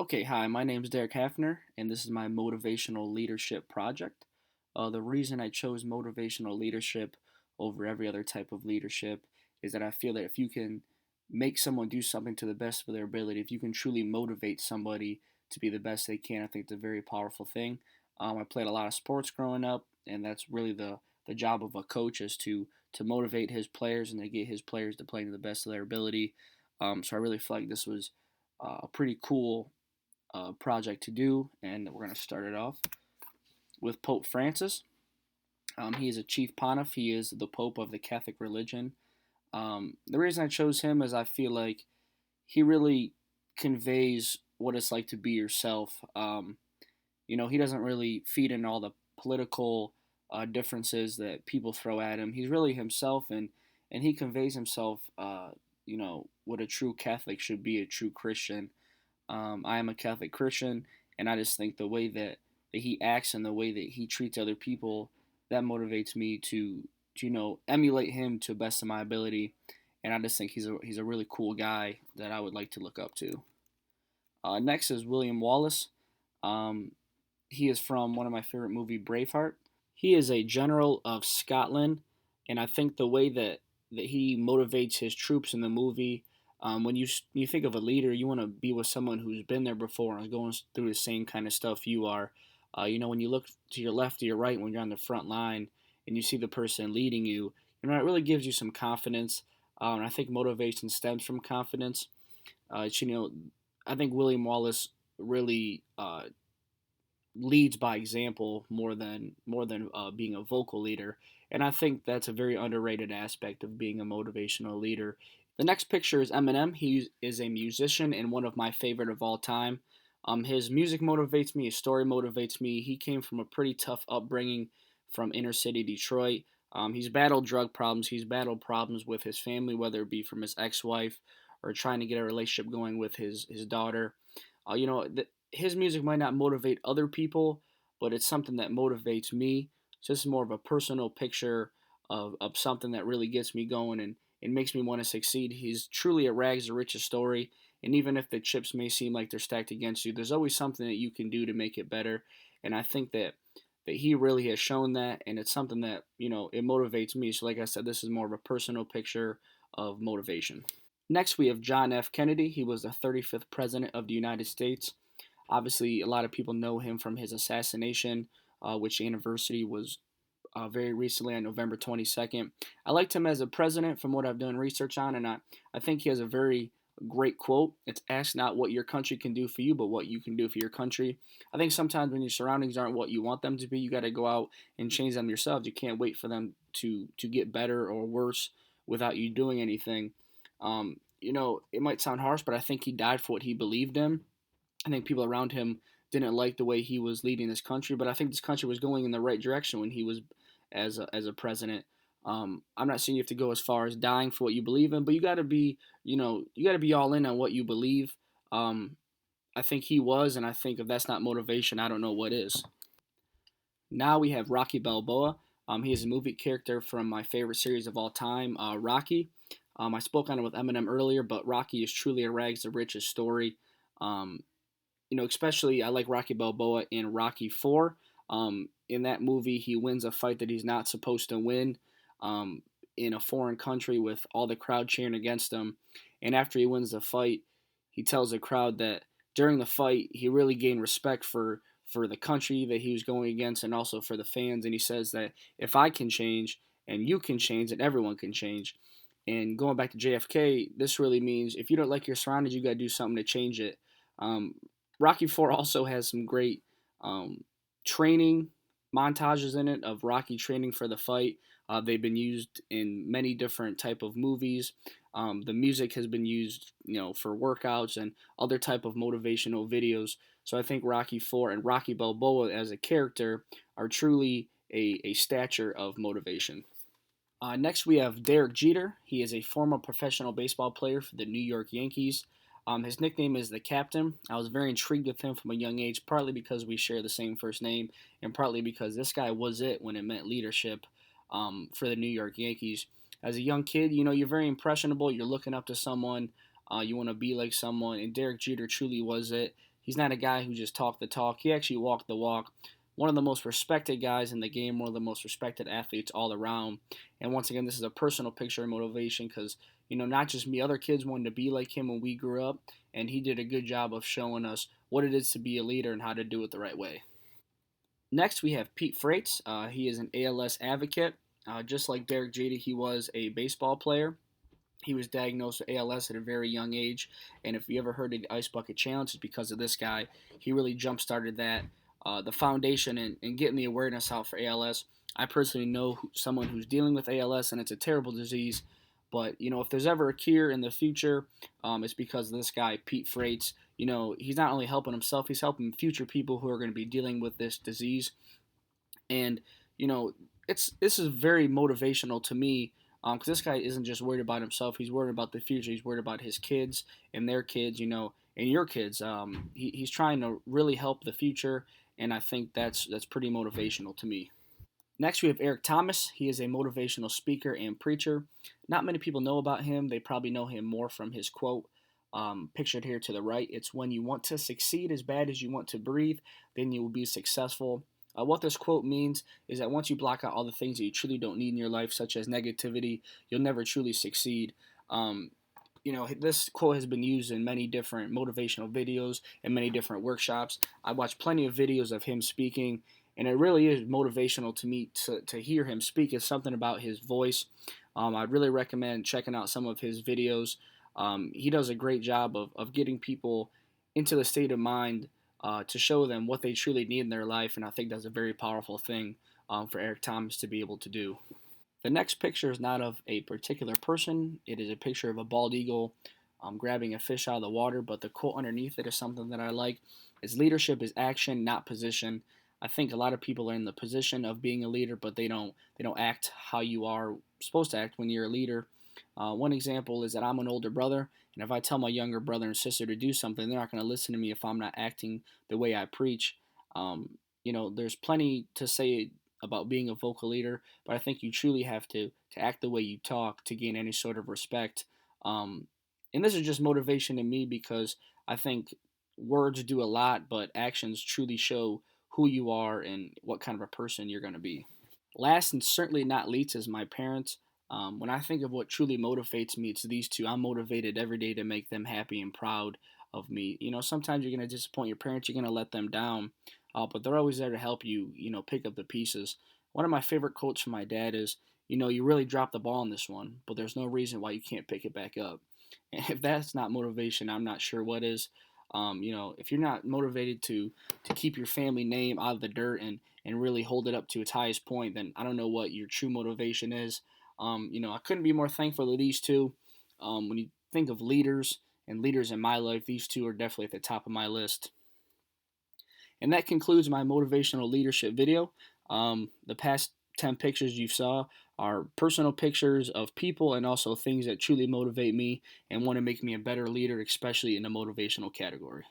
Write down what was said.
Okay, hi, my name is Derek Hafner, and this is my motivational leadership project. The reason I chose motivational leadership over every other type of leadership is that I feel that if you can make someone do something to the best of their ability, if you can truly motivate somebody to be the best they can, I think it's a very powerful thing. I played a lot of sports growing up, and that's really the job of a coach is to motivate his players and to get his players to play to the best of their ability. So I really feel like this was a pretty cool project to do, and we're going to start it off with Pope Francis. He is a chief pontiff. He is the Pope of the Catholic religion. The reason I chose him is I feel like he really conveys what it's like to be yourself. He doesn't really feed in all the political differences that people throw at him. He's really himself, and he conveys himself. What a true Catholic should be, a true Christian. I am a Catholic Christian, and I just think the way that he acts and the way that he treats other people that motivates me to emulate him to the best of my ability. And I just think he's a really cool guy that I would like to look up to. Next is William Wallace. Um, he is from one of my favorite movie, Braveheart. He is a general of Scotland, and I think the way that he motivates his troops in the movie. When you think of a leader, you want to be with someone who's been there before and is going through the same kind of stuff you are. When you look to your left or your right when you're on the front line and you see the person leading you, it really gives you some confidence. And I think motivation stems from confidence. I think William Wallace really leads by example more than being a vocal leader, and I think that's a very underrated aspect of being a motivational leader. The next picture is Eminem. He is a musician and one of my favorite of all time. His music motivates me. His story motivates me. He came from a pretty tough upbringing from inner city Detroit. He's battled drug problems. He's battled problems with his family, whether it be from his ex-wife or trying to get a relationship going with his daughter. His music might not motivate other people, but it's something that motivates me. So this is more of a personal picture of something that really gets me going and it makes me want to succeed. He's truly a rags to riches story, and even if the chips may seem like they're stacked against you, there's always something that you can do to make it better. And I think that he really has shown that, and it's something that it motivates me. So, like I said, this is more of a personal picture of motivation. Next, we have John F. Kennedy. He was the 35th president of the United States. Obviously, a lot of people know him from his assassination, which anniversary was very recently on November 22nd. I liked him as a president from what I've done research on, and I think he has a very great quote. It's ask not what your country can do for you, but what you can do for your country. I think sometimes when your surroundings aren't what you want them to be, you got to go out and change them yourself. You can't wait for them to get better or worse without you doing anything. It might sound harsh, but I think he died for what he believed in. I think people around him didn't like the way he was leading this country, but I think this country was going in the right direction when he was as a president. I'm not saying you have to go as far as dying for what you believe in, but you got to be all in on what you believe. Um, I think he was, and I think if that's not motivation, I don't know what is. Now we have Rocky Balboa. He is a movie character from my favorite series of all time, Rocky. I spoke on it with Eminem earlier, but Rocky is truly a rags to riches story. Um, Especially I like Rocky Balboa in Rocky 4. In that movie, he wins a fight that he's not supposed to win um, in a foreign country with all the crowd cheering against him. And after he wins the fight, he tells the crowd that during the fight, he really gained respect for the country that he was going against and also for the fans. And he says that if I can change and you can change, then everyone can change. And going back to JFK, this really means if you don't like your surroundings, you got to do something to change it. Um, Rocky Four also has some great um, training montages in it of Rocky training for the fight. They've been used in many different type of movies. The music has been used, for workouts and other type of motivational videos. So I think Rocky Four and Rocky Balboa as a character are truly a stature of motivation. Next, we have Derek Jeter. He is a former professional baseball player for the New York Yankees. His nickname is the Captain. I was very intrigued with him from a young age, partly because we share the same first name, and partly because this guy was it when it meant leadership for the New York Yankees. As a young kid, you're very impressionable. You're looking up to someone. You want to be like someone, and Derek Jeter truly was it. He's not a guy who just talked the talk. He actually walked the walk. One of the most respected guys in the game, one of the most respected athletes all around. And once again, this is a personal picture of motivation because, not just me, other kids wanted to be like him when we grew up. And he did a good job of showing us what it is to be a leader and how to do it the right way. Next, we have Pete Frates. He is an ALS advocate. Just like Derek Jeter, he was a baseball player. He was diagnosed with ALS at a very young age, and if you ever heard of the Ice Bucket Challenge, it's because of this guy. He really jump started that, the foundation, and getting the awareness out for ALS. I personally know someone who's dealing with ALS, and it's a terrible disease. But if there's ever a cure in the future, it's because of this guy, Pete Frates. He's not only helping himself, he's helping future people who are going to be dealing with this disease. And you know, it's this is very motivational to me because this guy isn't just worried about himself; he's worried about the future. He's worried about his kids and their kids, and your kids. He's trying to really help the future, and I think that's pretty motivational to me. Next, we have Eric Thomas. He is a motivational speaker and preacher. Not many people know about him. They probably know him more from his quote, pictured here to the right. It's when you want to succeed as bad as you want to breathe, then you will be successful. What this quote means is that once you block out all the things that you truly don't need in your life, such as negativity, you'll never truly succeed. This quote has been used in many different motivational videos and many different workshops. I watched plenty of videos of him speaking, and it really is motivational to me to hear him speak. It's something about his voice. I really recommend checking out some of his videos. He does a great job of getting people into the state of mind to show them what they truly need in their life, and I think that's a very powerful thing for Eric Thomas to be able to do. The next picture is not of a particular person. It is a picture of a bald eagle grabbing a fish out of the water, but the quote underneath it is something that I like. It's leadership is action, not position. I think a lot of people are in the position of being a leader, but they don't act how you are supposed to act when you're a leader. One example is that I'm an older brother, and if I tell my younger brother and sister to do something, they're not going to listen to me if I'm not acting the way I preach. There's plenty to say about being a vocal leader, but I think you truly have to act the way you talk to gain any sort of respect. Um, and this is just motivation to me because I think words do a lot, but actions truly show who you are and what kind of a person you're going to be. Last and certainly not least is my parents. When I think of what truly motivates me, it's these two. I'm motivated every day to make them happy and proud of me. Sometimes you're going to disappoint your parents, you're going to let them down, but they're always there to help you, pick up the pieces. One of my favorite quotes from my dad is, you really dropped the ball on this one, but there's no reason why you can't pick it back up. And if that's not motivation, I'm not sure what is. If you're not motivated to keep your family name out of the dirt and really hold it up to its highest point, then I don't know what your true motivation is. I couldn't be more thankful to these two. When you think of leaders and leaders in my life, these two are definitely at the top of my list. And that concludes my motivational leadership video. The past 10 pictures you saw are personal pictures of people and also things that truly motivate me and want to make me a better leader, especially in the motivational category.